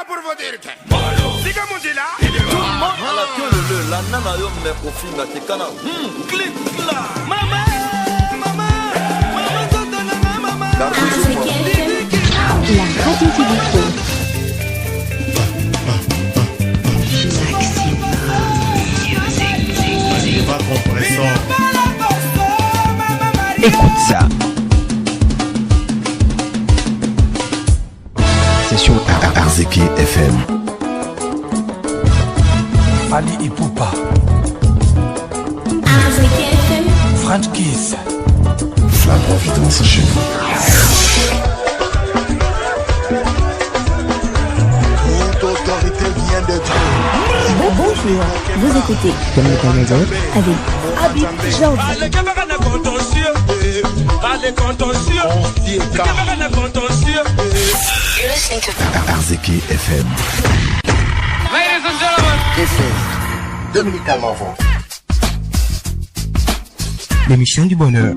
pour vous dire que Siga Mundila tout le monde à la queue le la nana yo me profil la tekana clic là maman La radio qui vous faut. Pas compressant. Écoute ça. C'est sur Arzeki FM. Ali Ipupa. Arzeki FM. French Kiss. La Providence chez vous. Toute autorité vient de Dieu. Bonjour, vous écoutez Comme le Canada avec Habib Jordi. Arzeki FM. Ladies and gentlemen, This is Dominique Almavon. l'émission du bonheur.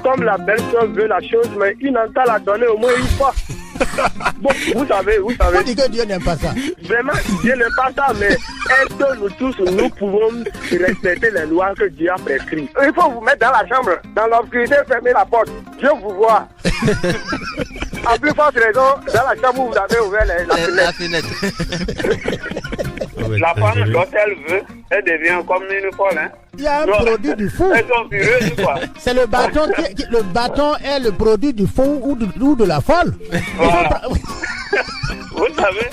Comme la belle chose veut la chose, mais il n'entend la donner au moins une fois. Bon, vous savez. On dit que Dieu n'aime pas ça. Vraiment, Dieu n'aime pas ça, mais est-ce que nous tous, nous pouvons respecter les lois que Dieu a prescrites? Il faut vous mettre dans la chambre, dans l'obscurité, fermer la porte. Dieu vous voit. À plus forte raison, dans la chambre où vous avez ouvert la fenêtre. La femme, lorsqu'elle veut, elle devient comme une folle. Hein? Il y a un produit du fou. Elles sont furieuses, quoi. C'est le bâton. Le bâton est le produit du fou ou de la folle. Voilà. Vous savez,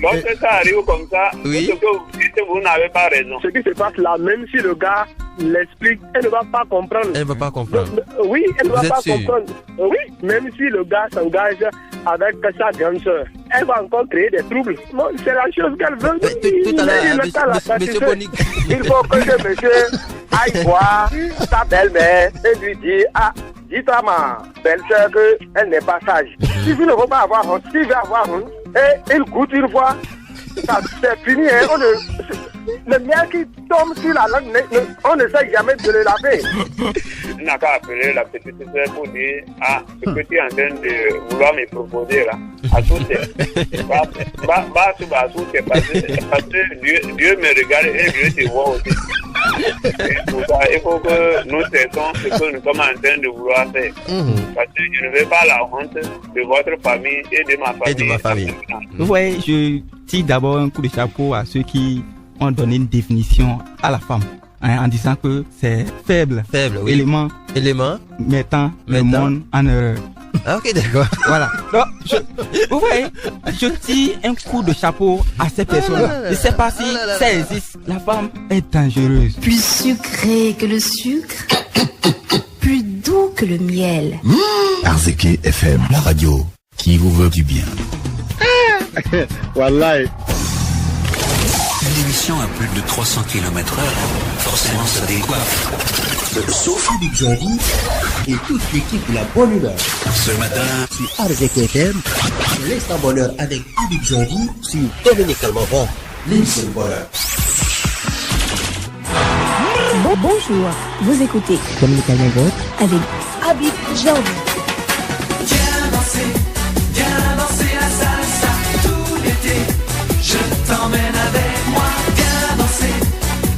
lorsque ça arrive comme ça, oui. Ce que vous dites, vous n'avez pas raison. Ce qui se passe là, même si le gars l'explique, elle ne va pas comprendre. Elle ne va pas comprendre. Oui, elle ne va pas sûr? comprendre. Oui, même si le gars s'engage avec sa grande soeur, elle va encore créer des troubles. Bon, c'est la chose qu'elle veut. Tout à l'heure, monsieur Bonic. Il faut que ce monsieur aille voir sa belle-mère et lui dire, ah, dites à ma belle-soeur qu'elle n'est pas sage. Si vous ne voulez pas avoir honte, s'il veut avoir honte, et il goûte une fois, ça, c'est fini. Hein, le miel qui tombe sur la langue, on ne sait jamais de le laver. Il n'a qu'à appeler la petite soeur pour dire, ah, ce que tu es en train de vouloir me proposer là, à tout c'est. Parce que Dieu me regarde et Dieu te voit aussi. Pour ça, il faut que nous cessons ce que nous sommes en train de vouloir faire. Parce que je ne veux pas la honte de votre famille et de ma famille. Vous voyez, je tire d'abord un coup de chapeau à ceux qui ont donné une définition à la femme, hein, en disant que c'est faible, oui. élément mettant le monde en erreur. Ah, ok, d'accord. Voilà. Donc, vous voyez, je tire un coup de chapeau à ces personnes-là. Je ne sais pas si ça existe. La femme est dangereuse. Plus sucré que le sucre, plus doux que le miel. Arzeki FM, la radio qui vous veut du bien. Wallahi. Une émission à plus de 300 km/h, forcément ça décoiffe. Sophie Bidjoli et toute l'équipe de la bonne humeur. Ce matin, sur Arzeki FM, l'instant bonheur avec Habib Jordi sur Dominique Almavon. L'émission de bonheur. Bonjour, vous écoutez Comme le Canada avec Habib Jordi. viens danser la salsa tout l'été. Je t'emmène avec moi, viens danser,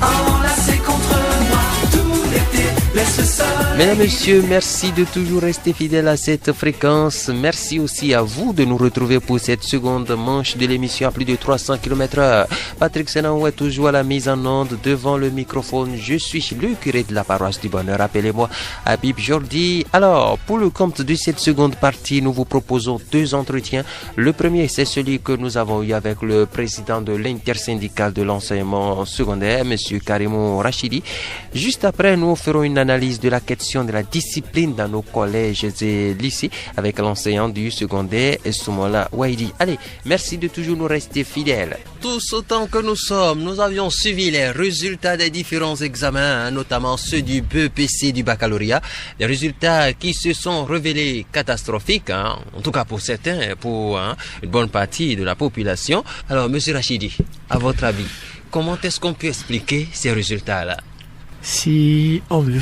enlacé contre moi tout l'été. Laisse le sol. Mesdames, Messieurs, merci de toujours rester fidèles à cette fréquence. Merci aussi à vous de nous retrouver pour cette seconde manche de l'émission à plus de 300 km/h. Patrick Senaou est toujours à la mise en onde devant le microphone. Je suis le curé de la paroisse du bonheur. Appelez-moi Habib Jordi. Alors, pour le compte de cette seconde partie, nous vous proposons deux entretiens. Le premier, c'est celui que nous avons eu avec le président de l'intersyndicale de l'enseignement secondaire, M. Karimou Rachidi. Juste après, nous ferons une analyse de la question de la discipline dans nos collèges et lycées avec l'enseignant du secondaire, Soumola Waidi. Allez, merci de toujours nous rester fidèles. Tous autant que nous sommes, nous avions suivi les résultats des différents examens, notamment ceux du BEPC du baccalauréat. Des résultats qui se sont révélés catastrophiques, en tout cas pour certains, pour une bonne partie de la population. Alors, Monsieur Rachidi, à votre avis, comment est-ce qu'on peut expliquer ces résultats-là? Si on veut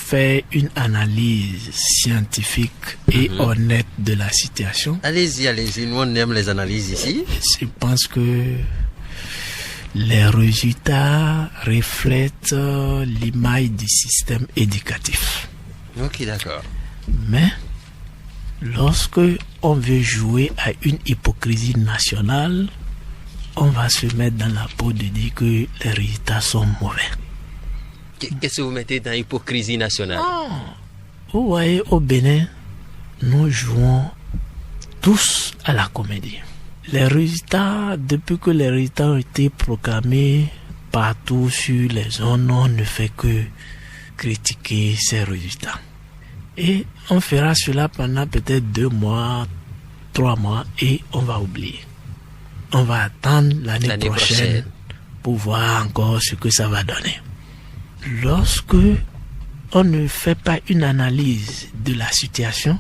faire une analyse scientifique et honnête de la situation. Allez-y, nous on aime les analyses ici. Je pense que les résultats reflètent l'image du système éducatif. Ok, d'accord. Mais lorsque on veut jouer à une hypocrisie nationale, on va se mettre dans la peau de dire que les résultats sont mauvais. Qu'est-ce que vous mettez dans l'hypocrisie nationale? Vous voyez, au Bénin, nous jouons tous à la comédie. Les résultats, depuis que les résultats ont été proclamés partout sur les zones, on ne fait que critiquer ces résultats. Et on fera cela pendant peut-être 2 mois, 3 mois et on va oublier. On va attendre l'année prochaine pour voir encore ce que ça va donner. Lorsque on ne fait pas une analyse de la situation,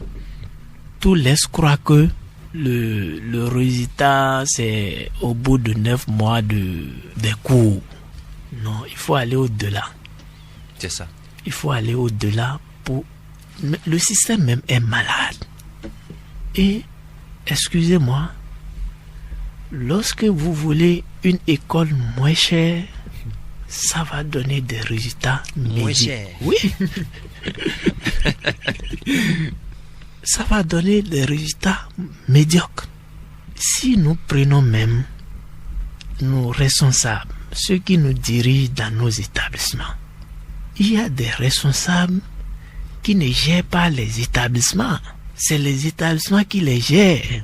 tout laisse croire que le résultat c'est au bout de 9 mois des cours. Non, il faut aller au-delà. C'est ça. Il faut aller au-delà pour... Le système même est malade. Et, excusez-moi, lorsque vous voulez une école moins chère, ça va donner des résultats moins chers. Oui. Ça va donner des résultats médiocres. Si nous prenons même nos responsables, ceux qui nous dirigent dans nos établissements, il y a des responsables qui ne gèrent pas les établissements. C'est les établissements qui les gèrent.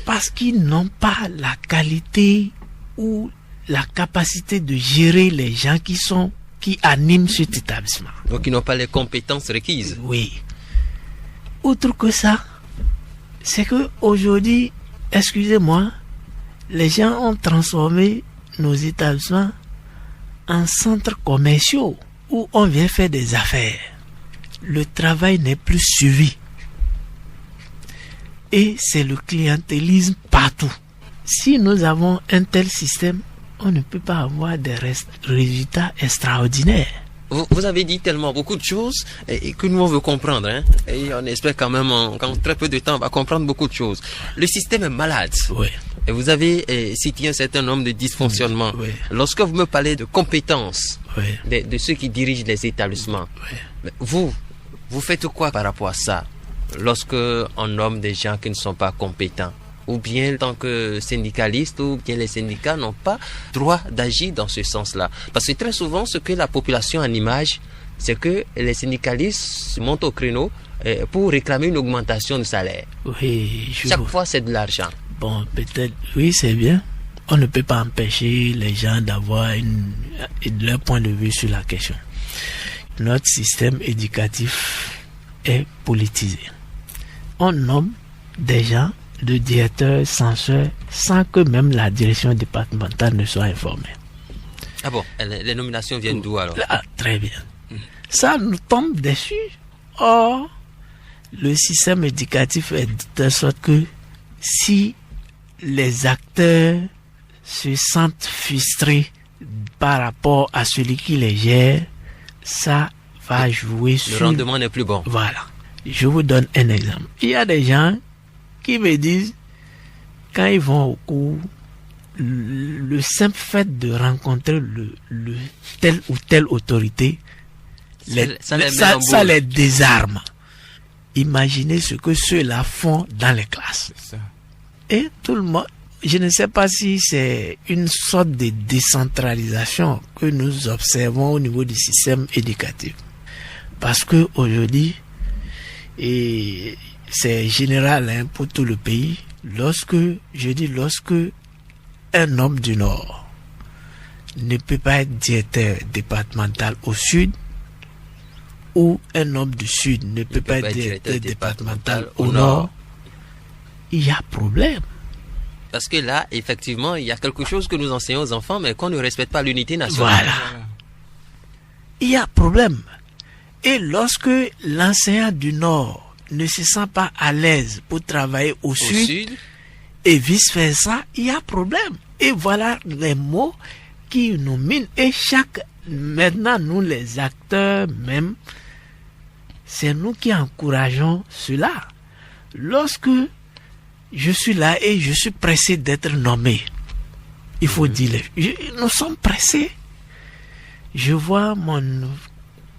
Parce qu'ils n'ont pas la qualité ou la capacité de gérer les gens qui animent cet établissement. Donc ils n'ont pas les compétences requises. Oui. Outre que ça, c'est que aujourd'hui, excusez-moi, les gens ont transformé nos établissements en centres commerciaux où on vient faire des affaires. Le travail n'est plus suivi. Et c'est le clientélisme partout. Si nous avons un tel système, on ne peut pas avoir des résultats extraordinaires. Vous avez dit tellement beaucoup de choses et que nous on veut comprendre. Hein? Et on espère quand même qu'en très peu de temps on va comprendre beaucoup de choses. Le système est malade. Oui. Et vous avez cité un certain nombre de dysfonctionnements. Oui. Lorsque vous me parlez de compétences de ceux qui dirigent les établissements, vous faites quoi par rapport à ça? Lorsque on nomme des gens qui ne sont pas compétents, ou bien en tant que syndicalistes, ou bien les syndicats n'ont pas droit d'agir dans ce sens-là. Parce que très souvent, ce que la population en image, c'est que les syndicalistes montent au créneau pour réclamer une augmentation de salaire. Oui, chaque fois, c'est de l'argent. Bon, peut-être, oui, c'est bien. On ne peut pas empêcher les gens d'avoir leur point de vue sur la question. Notre système éducatif est politisé. On nomme des gens de directeurs, censeurs, sans que même la direction départementale ne soit informée. Ah bon, les nominations viennent d'où alors? Ah, très bien. Ça nous tombe dessus. Or, le système éducatif est de telle sorte que si les acteurs se sentent frustrés par rapport à celui qui les gère, ça va jouer sur... Le rendement n'est plus bon. Voilà. Je vous donne un exemple. Il y a des gens qui me disent, quand ils vont au cours, le simple fait de rencontrer le telle ou telle autorité, ça les désarme. Imaginez ce que ceux-là font dans les classes. Et tout le monde, je ne sais pas si c'est une sorte de décentralisation que nous observons au niveau du système éducatif. Parce que aujourd'hui, et c'est général pour tout le pays, lorsque un homme du Nord ne peut pas être directeur départemental au Sud, ou un homme du Sud ne peut pas être directeur départemental au Nord, il y a problème. Parce que là, effectivement, il y a quelque chose que nous enseignons aux enfants, mais qu'on ne respecte pas l'unité nationale. Voilà. Il y a problème. Et lorsque l'enseignant du Nord ne se sent pas à l'aise pour travailler au Sud, et vice-versa, il y a problème. Et voilà les mots qui nous minent. Et chaque Maintenant, nous les acteurs même, c'est nous qui encourageons cela. Lorsque je suis là et je suis pressé d'être nommé, il faut dire, nous sommes pressés. Je vois mon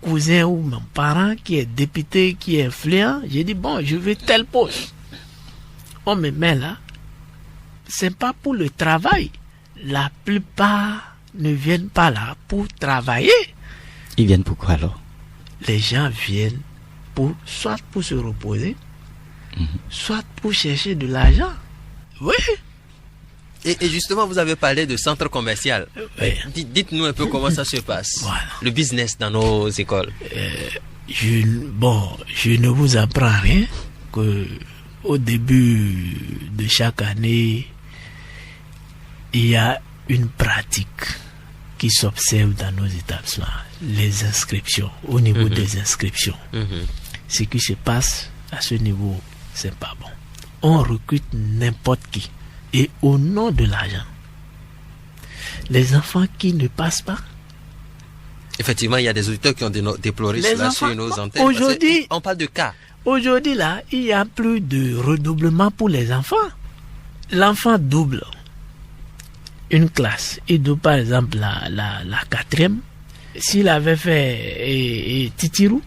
cousin ou mon parent qui est député, qui est influent, j'ai dit, bon, je veux tel poste. On me met là. C'est pas pour le travail. La plupart ne viennent pas là pour travailler. Ils viennent pour quoi alors? Les gens viennent soit pour se reposer, soit pour chercher de l'argent. Oui. Et justement, vous avez parlé de centre commercial. Oui. Dites-nous un peu comment ça se passe. Voilà. Le business dans nos écoles. Je ne vous apprends rien que au début de chaque année, il y a une pratique qui s'observe dans nos établissements. Les inscriptions, au niveau des inscriptions. Ce qui se passe à ce niveau, c'est pas bon. On recrute n'importe qui. Et au nom de l'argent, les enfants qui ne passent pas. Effectivement, il y a des auditeurs qui ont déploré cela sur nos antennes. Aujourd'hui, on parle de cas. Aujourd'hui, là, il n'y a plus de redoublement pour les enfants. L'enfant double une classe. Il double par exemple la quatrième. S'il avait fait Titirou,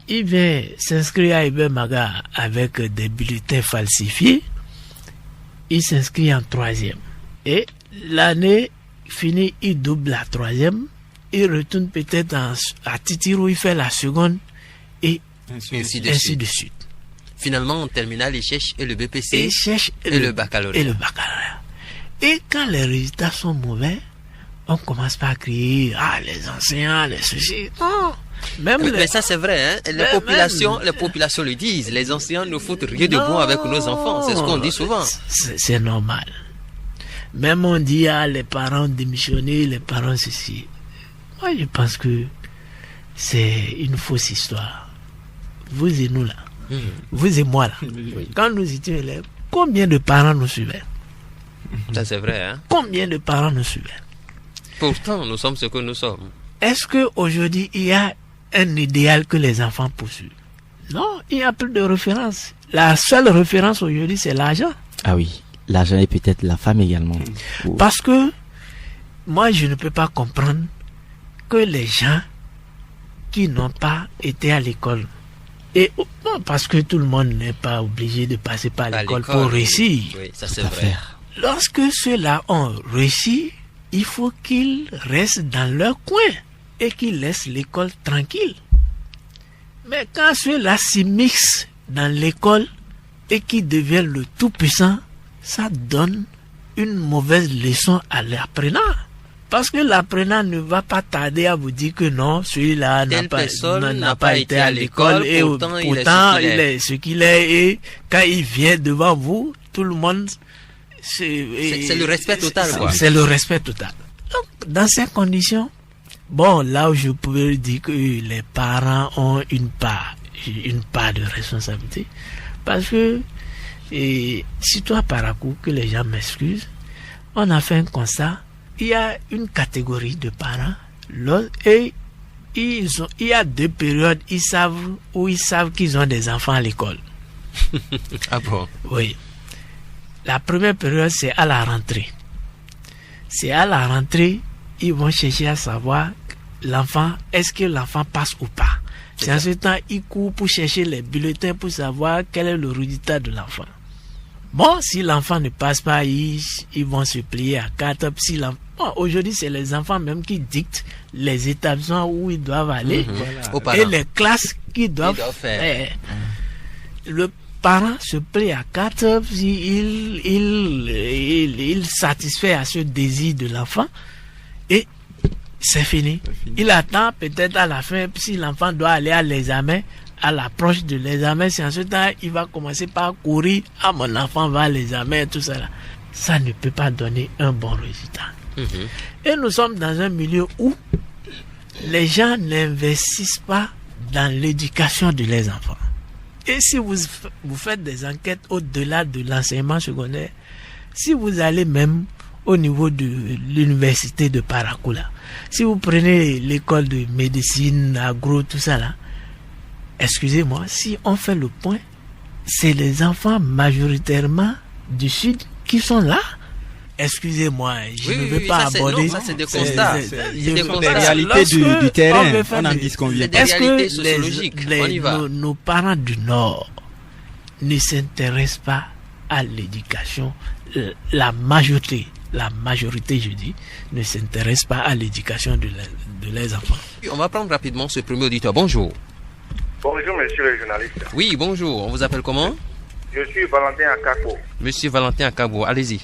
il vient s'inscrire à Ibn Maga avec des bulletins falsifiés. Il s'inscrit en troisième. Et l'année finie, il double la troisième. Il retourne peut-être à Titirou, il fait la seconde. Et ainsi de suite. Finalement, en terminale, il cherche le BPC et le baccalauréat. Et quand les résultats sont mauvais, on commence pas à crier, les enseignants, les ceci. Non. Mais ça, c'est vrai, hein? Les populations le disent. Les enseignants ne foutent rien de bon avec nos enfants. C'est ce qu'on dit souvent. C'est normal. Même on dit, les parents démissionnés, les parents ceci. Moi, je pense que c'est une fausse histoire. Vous et nous là, vous et moi là, quand nous étions élèves, combien de parents nous suivaient? Ça c'est vrai, hein? Combien de parents nous suivaient? Pourtant, nous sommes ce que nous sommes. Est-ce qu'aujourd'hui, il y a un idéal que les enfants poursuivent? Non, il n'y a plus de référence. La seule référence aujourd'hui, c'est l'argent. Ah oui, l'argent et peut-être la femme également. Parce que moi, je ne peux pas comprendre que les gens qui n'ont pas été à l'école, et bon, parce que tout le monde n'est pas obligé de passer par l'école pour réussir. Oui, ça c'est vrai. Lorsque ceux-là ont réussi, il faut qu'ils restent dans leur coin et qu'ils laissent l'école tranquille. Mais quand ceux-là s'immiscent dans l'école et qu'ils deviennent le tout-puissant, ça donne une mauvaise leçon à l'apprenant. Parce que l'apprenant ne va pas tarder à vous dire que non, celui-là n'a pas été à l'école et pourtant il est ce qu'il est. Et quand il vient devant vous, tout le monde... C'est le respect total, quoi. C'est le respect total. Donc, dans ces conditions, bon, là où je pouvais dire que les parents ont une part de responsabilité. Parce que, si toi, par coup, que les gens m'excusent, on a fait un constat. Il y a une catégorie de parents et il y a 2 périodes ils savent qu'ils ont des enfants à l'école. Ah bon? Oui. La première période, c'est à la rentrée. C'est à la rentrée, ils vont chercher à savoir est-ce que l'enfant passe ou pas. C'est en ce temps, ils courent pour chercher les bulletins pour savoir quel est le résultat de l'enfant. Bon, si l'enfant ne passe pas, ils vont se plier à 4. Aujourd'hui, c'est les enfants même qui dictent les établissements où ils doivent aller et les classes qu'ils doivent faire. Le parent se plie à 4, il satisfait à ce désir de l'enfant et c'est fini. Il attend peut-être à la fin, si l'enfant doit aller à l'examen, à l'approche de l'examen, c'est en ce temps il va commencer par courir, mon enfant va à l'examen, tout ça là. Ça ne peut pas donner un bon résultat. Et nous sommes dans un milieu où les gens n'investissent pas dans l'éducation de leurs enfants. Et si vous faites des enquêtes au-delà de l'enseignement secondaire, si vous allez même au niveau de l'université de Paracoula. Si vous prenez l'école de médecine, agro, tout ça là, excusez-moi, si on fait le point, c'est les enfants majoritairement du Sud qui sont là. Excusez-moi, je ne vais pas aborder. Ça, c'est des constats. C'est des réalités du terrain. On en disconvient. Est-ce que nos parents du Nord ne s'intéressent pas à l'éducation? La majorité, je dis, ne s'intéresse pas à l'éducation de leurs enfants. On va prendre rapidement ce premier auditeur. Bonjour. Bonjour, monsieur le journaliste. Oui, bonjour. On vous appelle comment? Je suis Valentin Akabo. Monsieur Valentin Akabo, allez-y.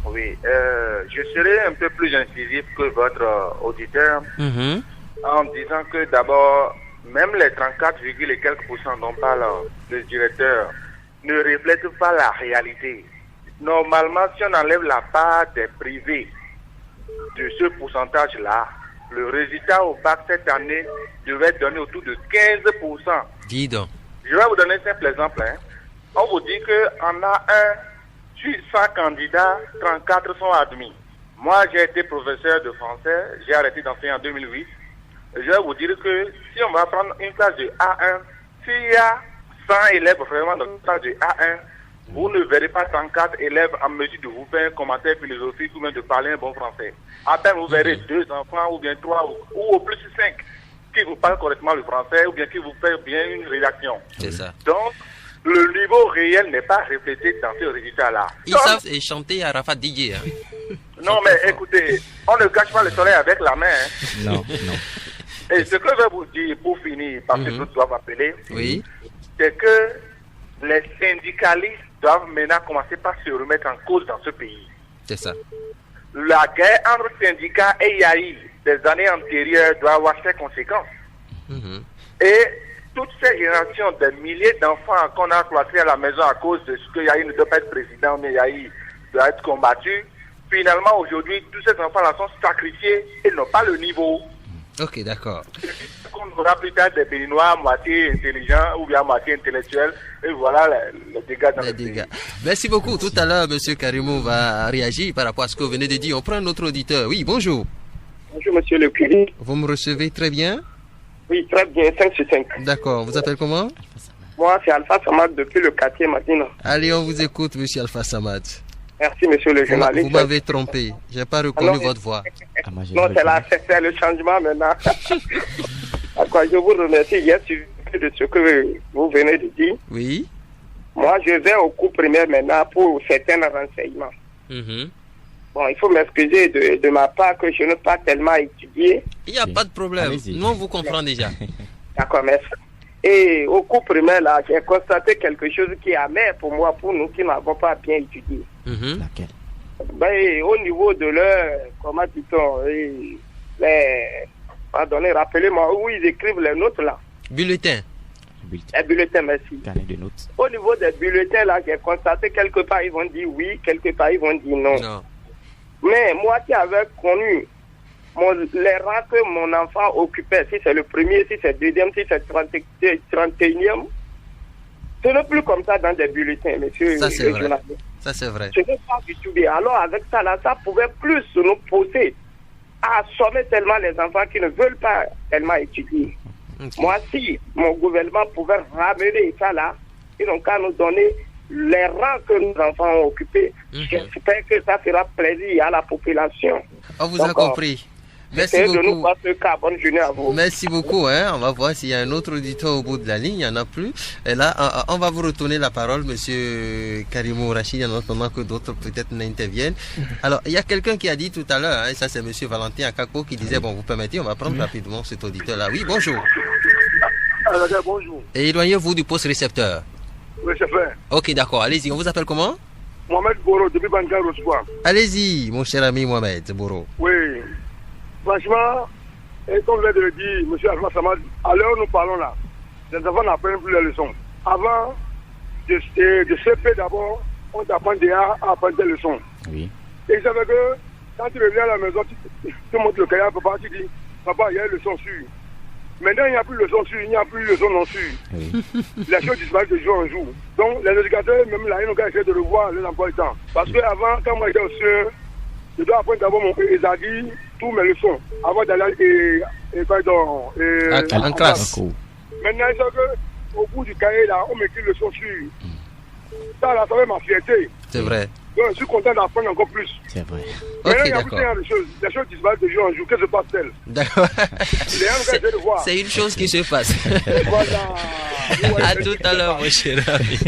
Oui, je serai un peu plus incisif que votre auditeur en disant que d'abord, même les 34, et quelques pourcents dont parle le directeur ne reflètent pas la réalité. Normalement, si on enlève la part des privés de ce pourcentage-là, le résultat au bac cette année devait donner autour de 15%. Dis donc. Je vais vous donner un simple exemple. On vous dit qu'on a sur 100 candidats, 34 sont admis. Moi, j'ai été professeur de français, j'ai arrêté d'enseigner en 2008. Je vais vous dire que si on va prendre une classe de A1, s'il y a 100 élèves vraiment dans une classe de A1, vous ne verrez pas 34 élèves en mesure de vous faire un commentaire philosophique ou même de parler un bon français. À peine vous verrez 2 enfants ou bien 3 ou au plus 5 qui vous parlent correctement le français ou bien qui vous font bien une rédaction. C'est ça. Donc, le niveau réel n'est pas reflété dans ce résultat-là. Ils savent chanter à Rafat Didier. Non, mais écoutez, on ne cache pas le soleil avec la main. Non, non. Et ce que je vais vous dire pour finir, parce que d'autres doivent appeler, c'est que les syndicalistes doivent maintenant commencer par se remettre en cause dans ce pays. C'est ça. La guerre entre syndicats et IAI des années antérieures doit avoir ses conséquences. Et toutes ces générations de milliers d'enfants qu'on a cloîtrés à la maison à cause de ce que IAI ne doit pas être président, mais IAI doit être combattu, finalement aujourd'hui, tous ces enfants-là sont sacrifiés et n'ont pas le niveau. Ok, d'accord. On aura plus tard des Béninois moitié intelligents ou bien moitié intellectuels, et voilà les dégâts dans le pays. Merci beaucoup. Tout à l'heure, M. Karimou va réagir par rapport à ce que vous venez de dire. On prend un autre auditeur. Oui, bonjour. Bonjour, monsieur le curé. Vous me recevez très bien? Oui, très bien, 5 sur 5. D'accord. Vous appelez comment? Moi, c'est Alpha Samad depuis le quartier Madina. Allez, on vous écoute, monsieur Alpha Samad. Merci, monsieur le journaliste. Vous m'avez trompé. Je n'ai pas reconnu votre voix. Non, c'est le changement maintenant. D'accord, je vous remercie. Hier, de ce que vous venez de dire. Oui. Moi, je vais au cours primaire maintenant pour certains renseignements. Bon, il faut m'excuser de ma part que je n'ai pas tellement étudié. Il n'y a pas de problème. Nous, on vous comprend déjà. D'accord, merci. Et au cours primaire, là, j'ai constaté quelque chose qui est amer pour moi, pour nous qui n'avons pas bien étudié. Ben, au niveau de leur, comment dit-on, pardonnez, rappelez-moi où ils écrivent les notes là. Bulletins. Les bulletins, merci. De notes. Au niveau des bulletins là, j'ai constaté quelque part ils vont dire oui, quelque part ils vont dire non. Mais moi qui avais connu les rangs que mon enfant occupait, si c'est le premier, si c'est le deuxième, si c'est le 31e, ce n'est plus comme ça dans des bulletins, monsieur. Ça, c'est vrai. Ça, c'est vrai. Ce n'est pas du tout bien. Alors, avec ça, là, ça pouvait plus nous pousser à assommer tellement les enfants qui ne veulent pas tellement étudier. Moi, si mon gouvernement pouvait ramener ça, là, ils n'ont qu'à nous donner les rangs que nos enfants ont occupés. J'espère que ça fera plaisir à la population. On vous a compris. Merci beaucoup. De nous voir ce cas. Bonne journée à vous. Merci beaucoup. On va voir s'il y a un autre auditeur au bout de la ligne. Il n'y en a plus. Et là, on va vous retourner la parole, monsieur Karimou Rachid, en attendant que d'autres peut-être n'interviennent. Alors, il y a quelqu'un qui a dit tout à l'heure, et ça c'est monsieur Valentin Akakpo, qui disait, bon, vous permettez, on va prendre rapidement cet auditeur-là. Oui, bonjour. Bonjour. Et éloignez-vous du poste récepteur. Oui, c'est fait. Ok, d'accord. Allez-y. On vous appelle comment? Mohamed Boro, depuis Bangar Rossois. Allez-y, mon cher ami Mohamed Boro. Oui. Franchement, et comme vous l'avez dit, M. Alpha Samad, à l'heure où nous parlons là, les enfants n'apprennent plus les leçons. Avant, de CP d'abord, on t'apprend déjà à apprendre des leçons. Oui. Et vous savez que quand tu reviens à la maison, tu montres le cahier à papa, tu dis, papa, il y a une leçon sûre. Maintenant, il n'y a plus de leçon sûre, il n'y a plus de leçon non sûre. Oui. Les choses disparaissent de jour en jour. Donc, les éducateurs, même là, ils n'ont qu'à essayer de revoir les emplois du temps. Parce qu'avant, quand moi j'étais au CE, je dois apprendre d'abord mon Ezadi, tous mes leçons, avant d'aller en classe. Maintenant, c'est qu'au bout du cahier, là, on m'écrit le leçon sur. Ça, là, ça fait ma fierté. C'est vrai. Donc, je suis content d'apprendre encore plus. C'est vrai. Maintenant, il y a des choses disparaissent de jour en jour. Que se passe-t-elle? D'accord. C'est une chose qui se passe. Voilà. À tout à l'heure, mon cher ami.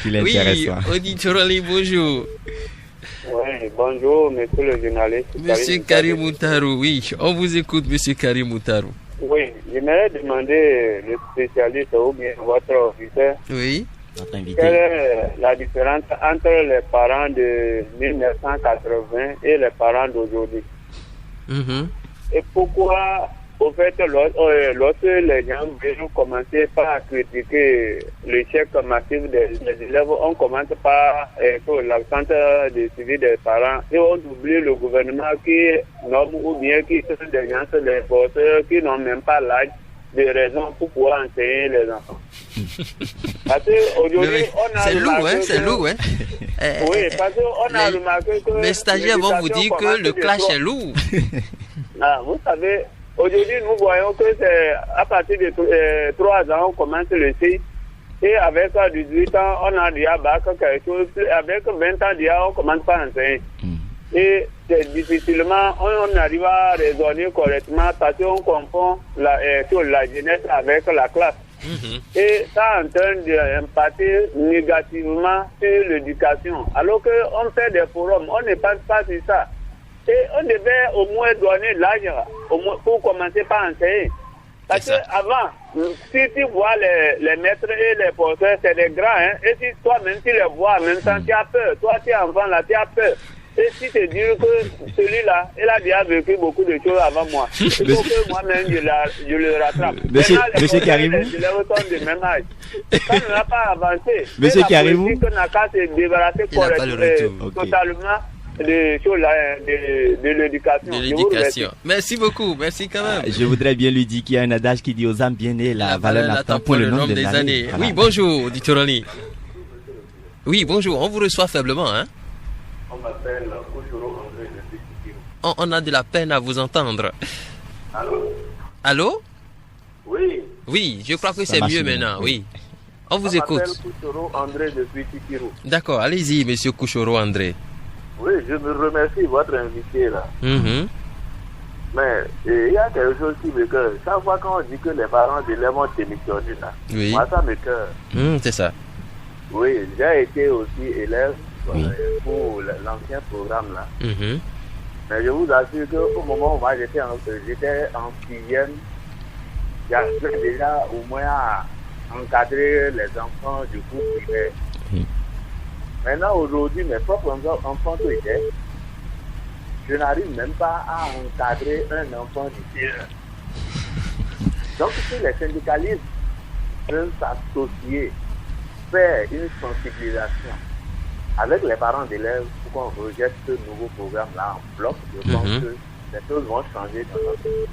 Oui, Auditorali, bonjour. Oui, bonjour, monsieur le journaliste. Monsieur Karim Outarou, oui, on vous écoute, monsieur Karim Outarou. Oui, j'aimerais demander le spécialiste ou bien votre officier. Oui. Quelle est la différence entre les parents de 1980 et les parents d'aujourd'hui? Et pourquoi, au fait, lorsque les gens viennent commencer par critiquer l'échec massif des élèves, on commence par l'absence de suivi des parents et on oublie le gouvernement qui nomme ou bien qui sont des gens, des professeurs qui n'ont même pas l'âge de raison pour pouvoir enseigner les enfants. Parce qu'aujourd'hui, on a c'est lourd, hein? Oui, parce qu'on a remarqué que mes stagiaires vont vous dire que le clash est lourd. Vous savez, aujourd'hui, nous voyons que c'est à partir de 3 ans, on commence le CI. Et avec 18 ans, on a déjà bac quelque chose. Avec 20 ans, déjà, on commence par enseigner. Et c'est difficilement, on arrive à raisonner correctement parce qu'on confond la jeunesse avec la classe. Et ça entraîne d'impacter négativement sur l'éducation. Alors qu'on fait des forums, on ne pense pas sur ça. Et on devait au moins donner l'âge pour commencer par enseigner. Parce qu'avant, si tu vois les maîtres et les professeurs, c'est des grands, hein, et si toi-même tu les vois, en même temps tu as peur. Toi, tu es enfant là, tu as peur. Et si tu dis que celui-là, il a déjà vécu beaucoup de choses avant moi. Il faut que moi-même je le rattrape. Monsieur Karimou. Les élèves sont de même âge. Ça ne va pas avancer. Monsieur Karimou. La politique n'a qu'à se débarrasser totalement de l'éducation. Merci beaucoup, merci quand même. Je voudrais bien lui dire qu'il y a un adage qui dit aux âmes bien nées, la valeur n'attend pour le nombre des années. Voilà. Oui, bonjour, Ditorali. Oui, bonjour, on vous reçoit faiblement, hein? On m'appelle Kouchouro André de Tikiro. On a de la peine à vous entendre. Allô? Oui. Oui, je crois que c'est mieux maintenant, oui. On vous écoute. On m'appelle Kouchouro André de Tikiro. D'accord, allez-y, monsieur Kouchouro André. Oui, je me remercie votre invité là. Mais il y a quelque chose qui me cœur. Chaque fois qu'on dit que les parents d'élèves ont démissionné là, moi ça me cœur. C'est ça. Oui, j'ai été aussi élève pour l'ancien programme là. Mais je vous assure qu'au moment où moi j'étais en 6e, j'avais déjà au moins à encadrer les enfants du cours primaire. Maintenant, aujourd'hui, mes propres enfants que j'ai, je n'arrive même pas à encadrer un enfant du CE1. Donc, si les syndicalistes veulent s'associer, faire une sensibilisation avec les parents d'élèves pour qu'on rejette ce nouveau programme-là en bloc, je pense que les choses vont changer dans notre pays.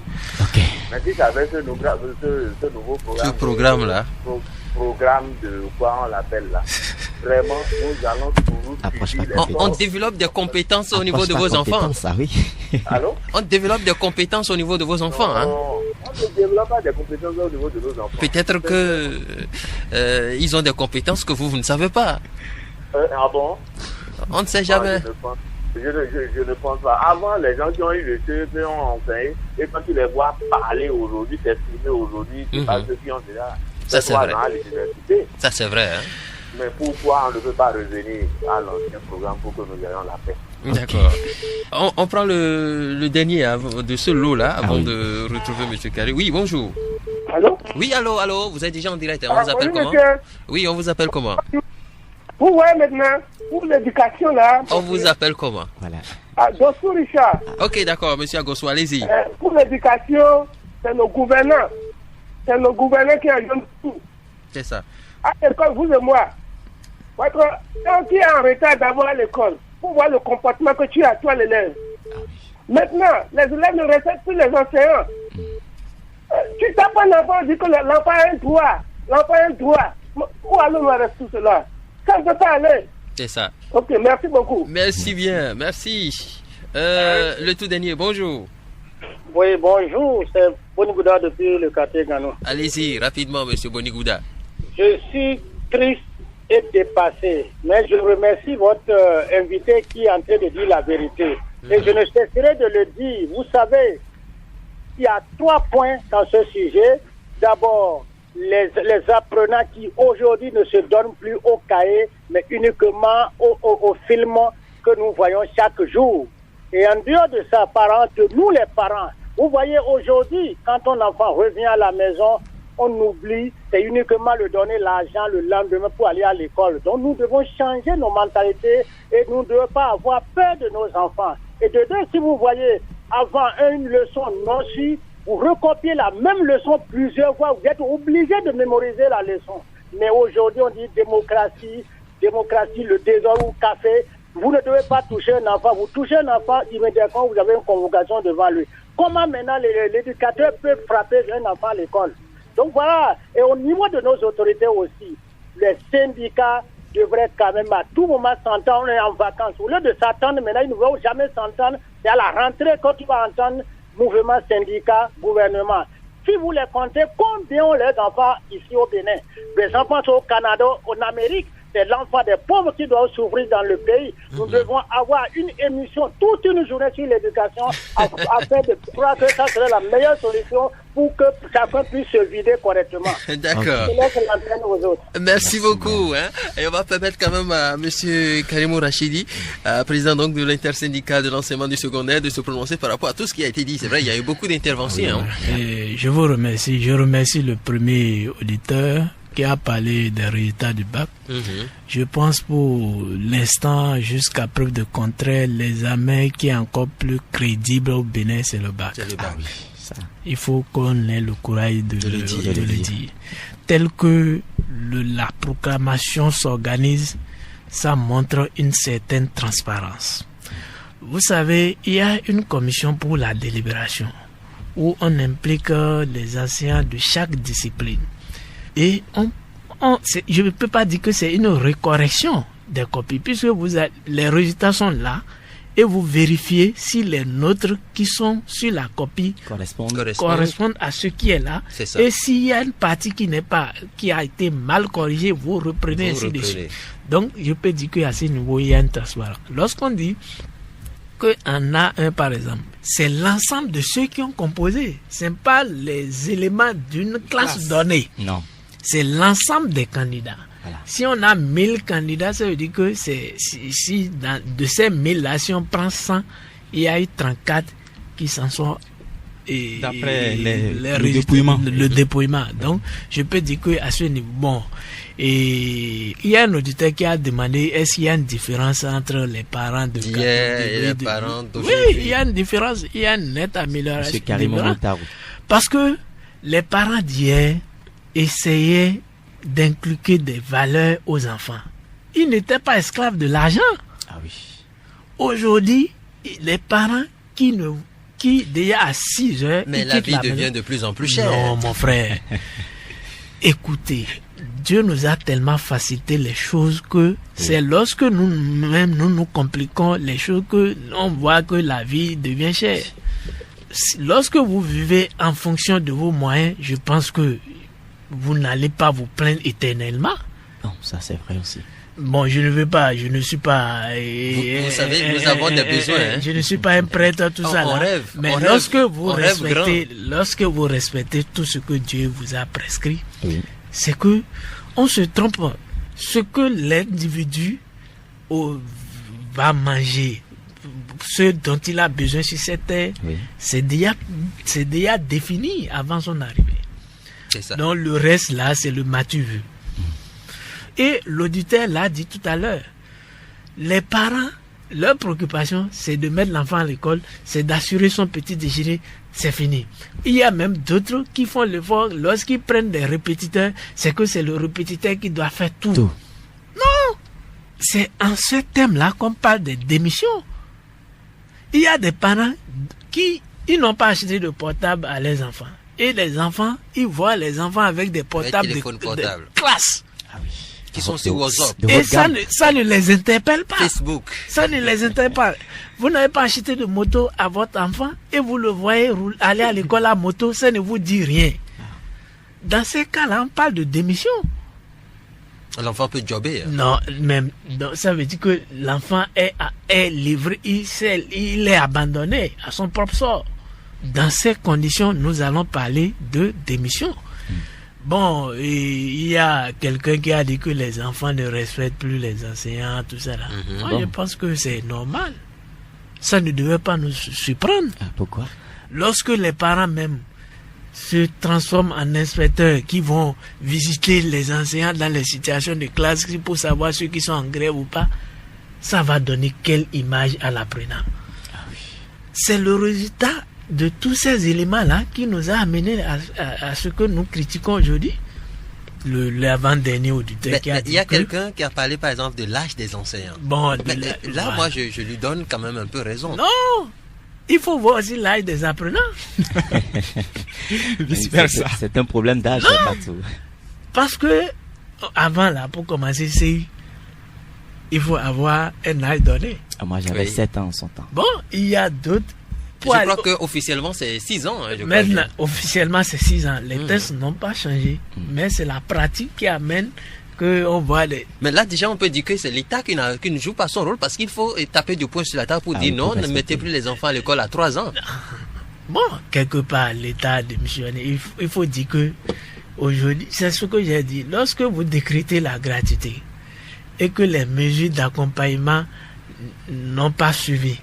Mais si j'avais ce nouveau programme, ce programme-là, programme de quoi on l'appelle là, vraiment, nous allons toujours on développe des compétences au niveau de vos enfants. Allô? On développe des compétences au niveau de vos enfants. Hein? On ne développe pas des compétences au niveau de nos enfants. Peut-être que ils ont des compétences que vous ne savez pas. Ah bon? On ne sait jamais. Je ne pense pas. Avant, les gens qui ont eu le CEP ont enseigné, et quand tu les vois parler aujourd'hui, s'exprimer aujourd'hui, c'est pas ceux qui ont déjà ça c'est vrai. À l'université. Ça c'est vrai. Hein? Mais pourquoi on ne peut pas revenir à l'ancien programme pour que nous ayons la paix? D'accord. On prend le dernier de ce lot-là avant de retrouver M. Carré. Oui, bonjour. Allô? Oui, allô, vous êtes déjà en direct. On vous appelle comment? Oui, on vous appelle comment? Vous voyez maintenant, pour l'éducation là. On vous appelle comment? Voilà. Gossou Richard. Ok, d'accord, monsieur Gossou, allez-y. Pour l'éducation, c'est nos gouvernants. C'est nos gouvernants qui en donnent tout. C'est ça. À l'école, vous et moi, quand tu es en retard d'abord à l'école, pour voir le comportement que tu as, toi l'élève. Maintenant, les élèves ne respectent plus les enseignants. Tu tapes un enfant, dis que l'enfant a un droit. L'enfant a un droit. Où allons-nous avec tout cela? Ça ne peut pas aller. C'est ça. Ok, merci beaucoup. Merci bien, merci. Le tout dernier, bonjour. Oui, bonjour, c'est Bonigouda depuis le quartier Gano. Allez-y, rapidement, monsieur Bonigouda. Je suis triste et dépassé, mais je remercie votre invité qui est en train de dire la vérité. Et je ne cesserai de le dire. Vous savez, il y a 3 points dans ce sujet. D'abord, les apprenants qui aujourd'hui ne se donnent plus au cahier, mais uniquement au film que nous voyons chaque jour. Et en dehors de ça, nous les parents, vous voyez aujourd'hui, quand ton enfant revient à la maison, on oublie, c'est uniquement lui donner l'argent le lendemain pour aller à l'école. Donc nous devons changer nos mentalités et nous ne devons pas avoir peur de nos enfants. Et de deux, si vous voyez, avant une leçon non suivie, vous recopiez la même leçon plusieurs fois, vous êtes obligé de mémoriser la leçon. Mais aujourd'hui, on dit démocratie, le désordre ou café. Vous ne devez pas toucher un enfant. Vous touchez un enfant, immédiatement, vous avez une convocation devant lui. Comment maintenant l'éducateur peut frapper un enfant à l'école? Donc voilà, et au niveau de nos autorités aussi, les syndicats devraient quand même à tout moment s'entendre. On est en vacances. Au lieu de s'attendre, maintenant, ils ne vont jamais s'entendre. C'est à la rentrée quand tu vas entendre mouvement, syndicat, gouvernement. Si vous les comptez, combien ont les enfants ici au Bénin? Les enfants sont au Canada, en Amérique. C'est l'enfant des pauvres qui doit s'ouvrir dans le pays. Nous devons avoir une émission toute une journée sur l'éducation afin de croire que ça serait la meilleure solution pour que chacun puisse se vider correctement. D'accord. Merci beaucoup. Et on va permettre quand même à monsieur Karimou Rachidi, président donc de l'intersyndicat de l'enseignement du secondaire, de se prononcer par rapport à tout ce qui a été dit. C'est vrai, il y a eu beaucoup d'interventions. Je vous remercie. Je remercie le premier auditeur qui a parlé des résultats du bac. Je pense pour l'instant, jusqu'à preuve de contraire, l'examen qui est encore plus crédible au Bénin, c'est le bac. Il faut qu'on ait le courage de le dire. Tel que la proclamation s'organise, ça montre une certaine transparence. Vous savez, il y a une commission pour la délibération où on implique les enseignants de chaque discipline. Et je ne peux pas dire que c'est une recorrection des copies, puisque les résultats sont là et vous vérifiez si les nôtres qui sont sur la copie correspondent à ce qui est là. Et s'il y a une partie qui a été mal corrigée, vous reprenez ainsi de suite. Donc, je peux dire qu'à ce niveau, il y a une transparence. Lorsqu'on dit qu'en A1, par exemple, c'est l'ensemble de ceux qui ont composé. Ce n'est pas les éléments d'une classe donnée. Non. C'est l'ensemble des candidats. Voilà. Si on a 1000 candidats, ça veut dire que de ces 1000-là, si on prend 100, il y a eu 34 qui s'en sont d'après le dépouillement. Donc, je peux dire qu'à ce niveau, bon, et il y a un auditeur qui a demandé est-ce qu'il y a une différence entre les parents de les parents d'aujourd'hui. Oui, il y a une différence, il y a une nette amélioration. Parce que les parents d'hier essayaient d'inculquer des valeurs aux enfants. Ils n'étaient pas esclaves de l'argent. Aujourd'hui, les parents qui déjà à 6 heures... Mais la vie devient de plus en plus chère. Non, mon frère. Écoutez, Dieu nous a tellement facilité les choses que c'est lorsque nous-mêmes nous compliquons les choses que on voit que la vie devient chère. Lorsque vous vivez en fonction de vos moyens, je pense que vous n'allez pas vous plaindre éternellement. Non, ça c'est vrai aussi. Bon, je ne suis pas... Vous savez, nous avons des besoins. Je ne suis pas un prêtre, tout ça. Rêve. Mais lorsque vous respectez tout ce que Dieu vous a prescrit, c'est que on se trompe. Ce que l'individu va manger, ce dont il a besoin sur cette terre, c'est déjà défini avant son arrivée. C'est ça. Donc le reste là, c'est le matu vu. Et l'auditeur l'a dit tout à l'heure. Les parents, leur préoccupation, c'est de mettre l'enfant à l'école, c'est d'assurer son petit déjeuner, c'est fini. Il y a même d'autres qui font l'effort, lorsqu'ils prennent des répétiteurs, c'est que c'est le répétiteur qui doit faire tout. Non! C'est en ce thème-là qu'on parle des démissions. Il y a des parents qui n'ont pas acheté de portable à leurs enfants. Et les enfants, ils voient les enfants avec des portables de classe. Qui sont sur WhatsApp. Et ça ne les interpelle pas. Facebook. Ça ne les interpelle pas. Vous n'avez pas acheté de moto à votre enfant et vous le voyez aller à l'école à moto, ça ne vous dit rien. Dans ces cas-là, on parle de démission. L'enfant peut jobber. Non, même ça veut dire que l'enfant est livré, il est abandonné à son propre sort. Dans ces conditions, nous allons parler de démission. Bon, il y a quelqu'un qui a dit que les enfants ne respectent plus les enseignants, tout ça là. Moi, je pense que c'est normal. Ça ne devait pas nous surprendre. Pourquoi? Lorsque les parents même se transforment en inspecteurs qui vont visiter les enseignants dans les situations de classe pour savoir ceux qui sont en grève ou pas, ça va donner quelle image à l'apprenant? C'est le résultat de tous ces éléments-là qui nous a amenés à ce que nous critiquons aujourd'hui. L'avant-dernier auditeur qui a dit il y a quelqu'un qui a parlé par exemple de l'âge des enseignants. Bon, là, moi, je lui donne quand même un peu raison. Non, il faut voir aussi l'âge des apprenants. C'est un problème d'âge. Parce que, avant là, pour commencer, il faut avoir un âge donné. Moi, j'avais 7 ans en son temps. Bon, il y a d'autres. Je crois qu'officiellement, c'est 6 ans. Maintenant, officiellement, c'est 6 ans. Les tests n'ont pas changé. Mais c'est la pratique qui amène qu'on voit les... Mais là, déjà, on peut dire que c'est l'État qui ne joue pas son rôle parce qu'il faut taper du poing sur la table pour dire non, ne mettez plus les enfants à l'école à 3 ans. Bon, quelque part, l'État a démissionné. Il faut dire que aujourd'hui, c'est ce que j'ai dit. Lorsque vous décrétez la gratuité et que les mesures d'accompagnement n'ont pas suivi,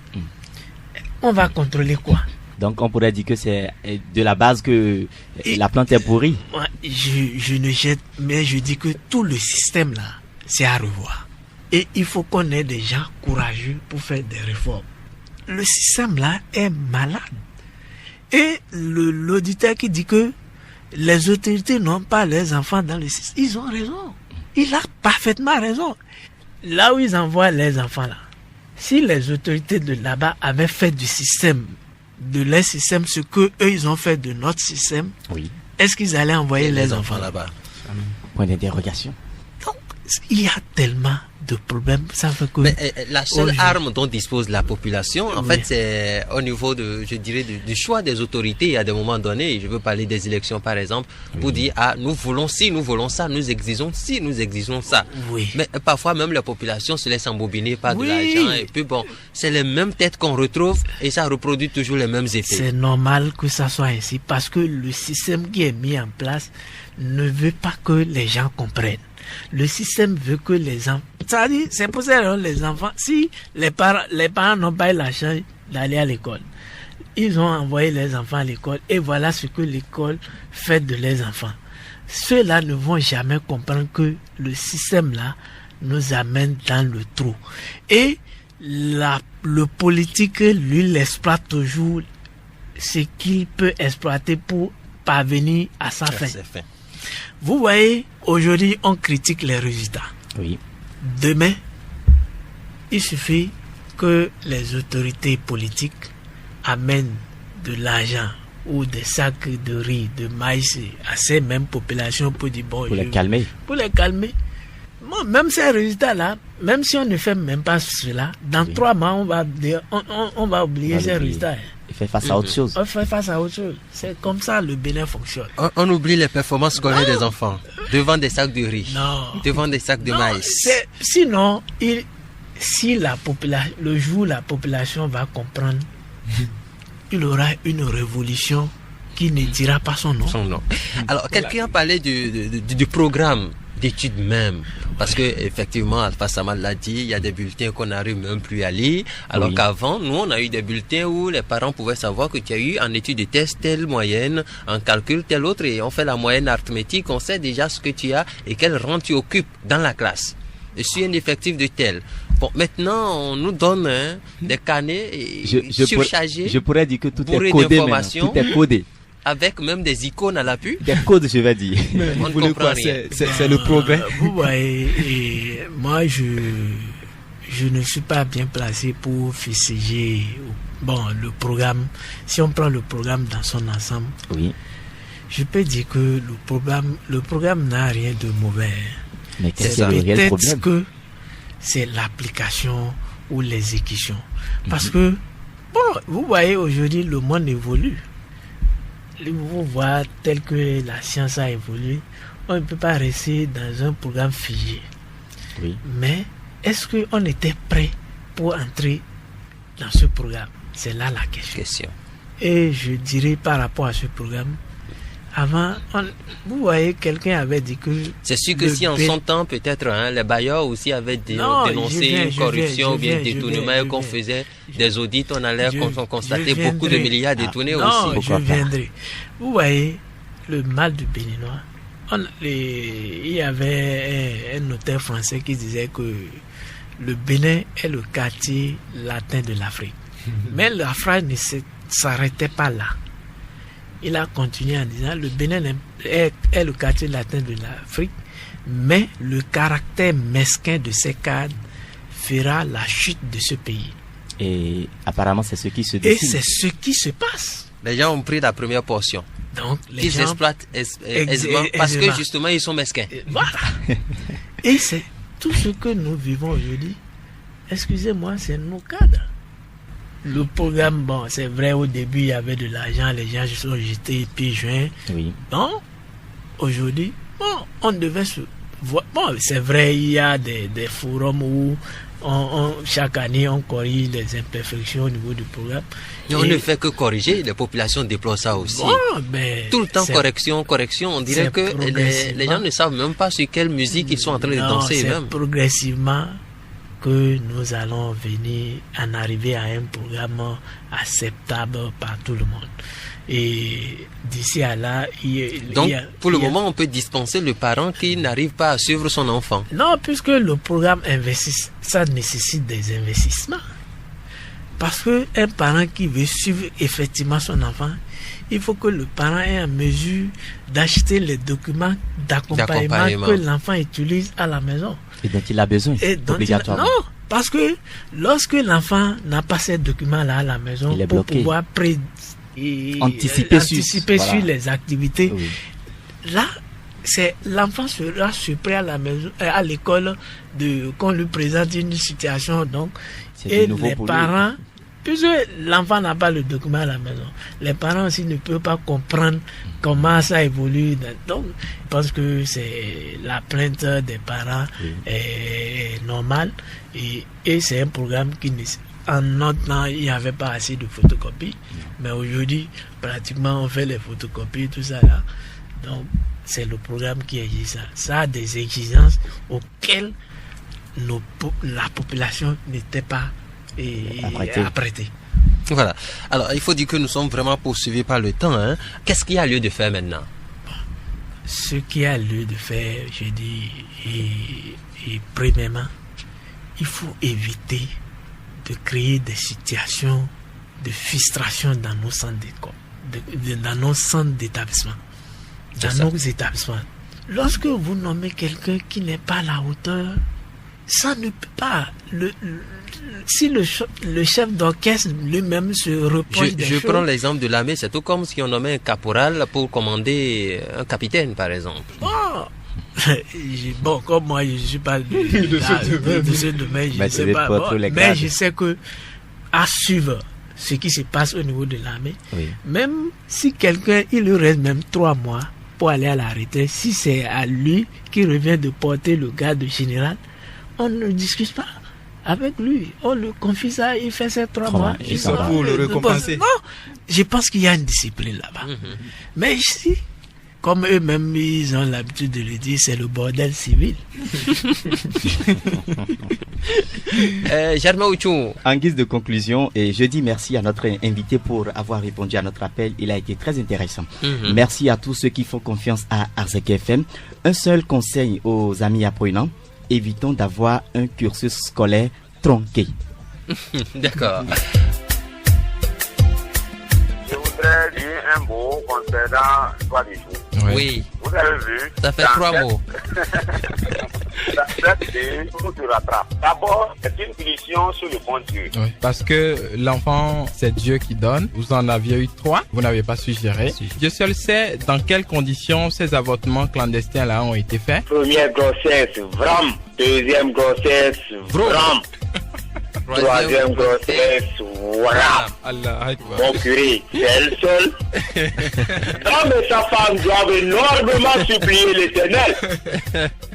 on va contrôler quoi? Donc on pourrait dire que c'est de la base que la plante est pourrie. Moi, je ne jette, mais je dis que tout le système là, c'est à revoir. Et il faut qu'on ait des gens courageux pour faire des réformes. Le système là est malade. Et l'auditeur qui dit que les autorités n'ont pas les enfants dans le système, ils ont raison. Il a parfaitement raison. Là où ils envoient les enfants là, si les autorités de là-bas avaient fait du système, de leur système, ce que eux ils ont fait de notre système, est-ce qu'ils allaient envoyer les enfants là-bas? Point d'interrogation. Donc, il y a tellement de problèmes, ça fait que... Mais la seule arme dont dispose la population, en fait, c'est au niveau du choix des autorités à des moments donnés. Je veux parler des élections, par exemple, pour dire, nous voulons ci, nous voulons ça, nous exigeons ci, nous exigeons ça. Mais parfois, même la population se laisse embobiner par de l'argent. Et puis bon, c'est les mêmes têtes qu'on retrouve et ça reproduit toujours les mêmes effets. C'est normal que ça soit ainsi parce que le système qui est mis en place ne veut pas que les gens comprennent. Le système veut que les enfants... C'est pour ça que les enfants, si les parents n'ont pas eu la chance d'aller à l'école, ils ont envoyé les enfants à l'école et voilà ce que l'école fait de les enfants. Ceux-là ne vont jamais comprendre que le système-là nous amène dans le trou. Et le politique, lui, l'exploite toujours ce qu'il peut exploiter pour parvenir à sa fin. Vous voyez, aujourd'hui, on critique les résultats. Demain, il suffit que les autorités politiques amènent de l'argent ou des sacs de riz, de maïs à ces mêmes populations pour dire bon... Pour les calmer. Pour les calmer. Bon, même ces résultats-là, même si on ne fait même pas cela, dans 3 mois, on va oublier ces résultats. Il fait face à autre chose. On fait face à autre chose. C'est comme ça le Bénin fonctionne. On oublie les performances scolaires des enfants devant des sacs de riz, devant des sacs de maïs. Sinon, si le jour la population va comprendre, il aura une révolution qui ne dira pas son nom. Alors, quelqu'un a parlé du programme d'études même, parce que effectivement Alpha Samad l'a dit, il y a des bulletins qu'on n'arrive même plus à lire, alors qu'avant nous on a eu des bulletins où les parents pouvaient savoir que tu as eu en étude de test telle moyenne, en calcul telle autre, et on fait la moyenne arithmétique, on sait déjà ce que tu as et quel rang tu occupes dans la classe. Je suis un effectif de tel. Bon, maintenant on nous donne des carnets surchargés. Je pourrais dire que tout est codé maintenant, tout est codé. Avec même des icônes à l'appui. Des codes, je vais dire. Mais vous voulez quoi? C'est le progrès. Vous voyez, et moi, je ne suis pas bien placé pour ficeler le programme. Si on prend le programme dans son ensemble, je peux dire que le programme n'a rien de mauvais. Mais qu'est-ce qui est le réel problème? Que c'est l'application ou l'exécution. Parce que, bon, vous voyez, aujourd'hui, le monde évolue. Vous voyez, tel que la science a évolué, on ne peut pas rester dans un programme figé. Oui. Mais est-ce qu'on était prêt pour entrer dans ce programme? C'est là la question. Et je dirais par rapport à ce programme, avant, vous voyez, quelqu'un avait dit que... C'est sûr que si en son temps, peut-être, les bailleurs aussi avaient dénoncé une corruption ou bien détournement qu'on faisait des audits, on allait constater beaucoup de milliards détournés aussi. Je viendrai. Vous voyez, le mal du Béninois, il y avait un notaire français qui disait que le Bénin est le quartier latin de l'Afrique. Mais la phrase ne s'arrêtait pas là. Il a continué en disant le Bénin est le quartier latin de l'Afrique, mais le caractère mesquin de ces cadres fera la chute de ce pays. Et apparemment, c'est ce qui se dessine. Et c'est ce qui se passe. Les gens ont pris la première portion. Donc, les gens exploitent aisément parce que justement, ils sont mesquins. Voilà. Et c'est tout ce que nous vivons aujourd'hui. Excusez-moi, c'est nos cadres. Le programme, bon, c'est vrai, au début, il y avait de l'argent, les gens se sont jetés pieds joints. Oui. Non, aujourd'hui, bon, on devait se voir. Bon, c'est vrai, il y a des forums où chaque année, on corrige les imperfections au niveau du programme. Et on ne fait que corriger, les populations déplorent ça aussi. Bon, ben, tout le temps, correction, on dirait que les gens ne savent même pas sur quelle musique ils sont en train de danser. C'est progressivement que nous allons venir en arriver à un programme acceptable par tout le monde. Et d'ici à là, pour le moment, on peut dispenser le parent qui n'arrive pas à suivre son enfant. Non, puisque le programme investit, ça nécessite des investissements. Parce que un parent qui veut suivre effectivement son enfant, il faut que le parent ait en mesure d'acheter les documents d'accompagnement que l'enfant utilise à la maison. Et donc il a besoin, obligatoirement. Non, parce que lorsque l'enfant n'a pas ces documents-là à la maison pour pouvoir anticiper sur les activités, oui. Là, l'enfant sera surpris à la maison, à l'école, qu'on lui présente une situation, donc, et les parents, puisque l'enfant n'a pas le document à la maison, les parents aussi ne peuvent pas comprendre comment ça évolue. Donc, je pense que c'est la plainte des parents est normale et c'est un programme qui en notre temps, il n'y avait pas assez de photocopies, mais aujourd'hui, pratiquement, on fait les photocopies, tout ça là. Donc, c'est le programme qui existe ça. Ça a des exigences auxquelles la population n'était pas apprêtée. Voilà. Alors, il faut dire que nous sommes vraiment poursuivis par le temps. Hein. Qu'est-ce qu'il y a lieu de faire maintenant? Ce qu'il y a lieu de faire, je dis, et premièrement, il faut éviter de créer des situations de frustration dans nos centres d'école, dans nos centres d'établissement, dans nos établissements. Lorsque vous nommez quelqu'un qui n'est pas à la hauteur, ça ne peut pas. Si le chef d'orchestre lui-même se reproche des choses... Je prends l'exemple de l'armée, c'est tout comme si on nommait un caporal pour commander un capitaine, par exemple. Bon, comme moi, je ne suis pas de ce domaine, je ne sais pas. Mais je sais que à suivre ce qui se passe au niveau de l'armée, même si quelqu'un, il lui reste même 3 mois pour aller à la retraite, si c'est à lui qui revient de porter le grade de général, on ne discute pas avec lui. On le confie ça, il fait ses 3 mois. Et ça pour le récompenser. Non, je pense qu'il y a une discipline là-bas. Mais ici, comme eux-mêmes, ils ont l'habitude de le dire, c'est le bordel civil. Germain Ouchou. En guise de conclusion, je dis merci à notre invité pour avoir répondu à notre appel. Il a été très intéressant. Merci à tous ceux qui font confiance à Arzec FM. Un seul conseil aux amis apprenants, évitons d'avoir un cursus scolaire tronqué. D'accord. Je voudrais dire un mot concernant toi du jour. Oui. Vous avez vu. Ça fait 3 mots. Ça fait reste tout se rattrape. D'abord, c'est une punition sur le bon Dieu. Oui, parce que l'enfant, c'est Dieu qui donne. Vous en aviez eu 3, vous n'avez pas su gérer. Dieu seul sait dans quelles conditions ces avortements clandestins-là ont été faits. Première grossesse, vram. Deuxième grossesse, vram. Troisième grossesse, voilà. Mon curé, c'est le seul. L'homme et sa femme doivent énormément supplier l'Éternel.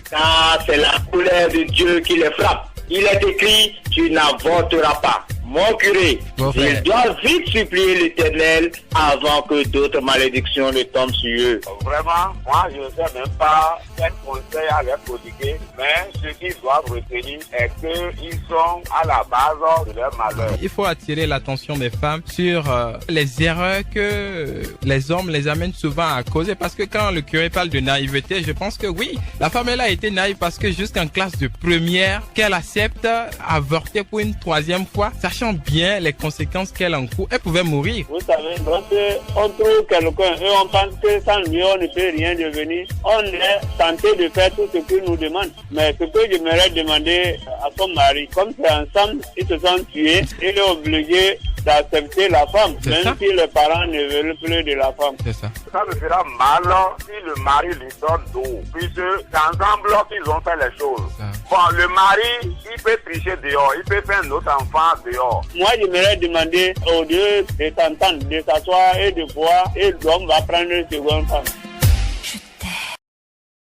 Car c'est la colère de Dieu qui les frappe. Il est écrit, tu n'avorteras pas. Mon curé, il doit vite supplier l'Éternel avant que d'autres malédictions ne tombent sur eux. Vraiment, moi je ne sais même pas quel conseil à leur prodiguer, mais ce qu'ils doivent retenir est qu'ils sont à la base de leur malheur. Il faut attirer l'attention des femmes sur les erreurs que les hommes les amènent souvent à causer, parce que quand le curé parle de naïveté, je pense que oui, la femme elle a été naïve parce que jusqu'en classe de première, qu'elle accepte avorter pour une 3e fois, sachant bien les conséquences qu'elle encourt, elle pouvait mourir. Vous savez, lorsqu'on trouve quelqu'un et on pense que sans lui on ne peut rien devenir, on est tenté de faire tout ce qu'il nous demande. Mais ce que j'aimerais demander à son mari, comme c'est ensemble, ils se sont tués, il est obligé d'accepter la femme, même si les parents ne veulent plus de la femme. C'est ça. Ça me fera mal si le mari lui donne d'eau, puisque c'est ensemble qu'ils ont fait les choses. Bon, le mari, il peut tricher dehors, il peut faire un autre enfant dehors. Moi, j'aimerais demander aux deux de s'entendre, de s'asseoir et de boire, et l'homme va prendre une seconde femme.